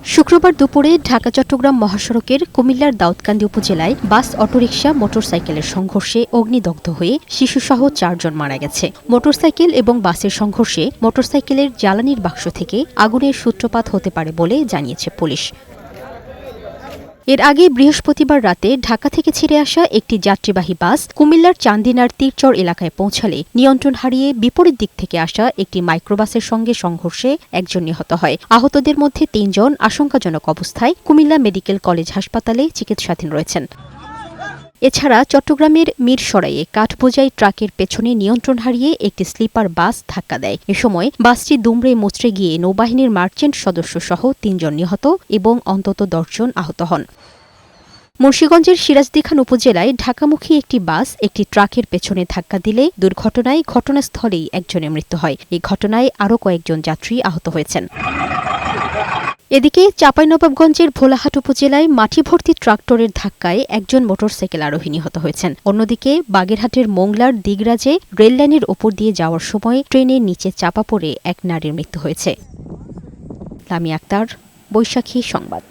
শুক্রবার দুপুরে ঢাকা-চট্টগ্রাম মহাসড়কের কুমিল্লার দাউদকান্দি উপজেলায় বাস অটোরিকশা মোটরসাইকেলের সংঘর্ষে অগ্নিদগ্ধ হয়ে শিশুসহ ৪ জন মারা গেছে। মোটরসাইকেল এবং বাসের সংঘর্ষে মোটরসাইকেলের জ্বালানির বাক্স থেকে আগুনের সূত্রপাত হতে পারে বলে জানিয়েছে পুলিশ। এর আগে বৃহস্পতিবার রাতে ঢাকা থেকে ছেড়ে আসা একটি যাত্রীবাহী বাস কুমিল্লার চান্দিনার তীরচর এলাকায় পৌঁছালে নিয়ন্ত্রণ হারিয়ে বিপরীত দিক থেকে আসা একটি মাইক্রোবাসের সঙ্গে সংঘর্ষে একজন নিহত হয়। আহতদের মধ্যে ৩ জন আশঙ্কাজনক অবস্থায় কুমিল্লা মেডিকেল কলেজ হাসপাতালে চিকিৎসাধীন রয়েছেন। এছাড়া চট্টগ্রামের মিরসরাইয়ে কাঠবোঝাই ট্রাকের পেছনে নিয়ন্ত্রণ হারিয়ে একটি স্লিপার বাস ধাক্কা দেয়। এ সময় বাসটি দুমড়ে মুচড়ে গিয়ে নৌবাহিনীর মার্চেন্ট সদস্যসহ ৩ জন নিহত এবং অন্তত ১০ জন আহত হন। মুন্সিগঞ্জের সিরাজদিখান উপজেলায় ঢাকামুখী একটি বাস একটি ট্রাকের পেছনে ধাক্কা দিলে দুর্ঘটনায় ঘটনাস্থলেই একজনের মৃত্যু হয়। এই ঘটনায় আরও কয়েকজন যাত্রী আহত হয়েছেন। এদিকে চাঁপাইনবাবগঞ্জের ভোলাহাট উপজেলায় মাটি ভর্তি ট্রাক্টরের ধাক্কায় একজন মোটরসাইকেল আরোহী নিহত হয়েছেন। অন্যদিকে বাগেরহাটের মোংলার দিগরাজে রেললাইনের ওপর দিয়ে যাওয়ার সময় ট্রেনের নিচে চাপা পড়ে এক নারীর মৃত্যু হয়েছে। লামিয়া আক্তার, বৈশাখী সংবাদ।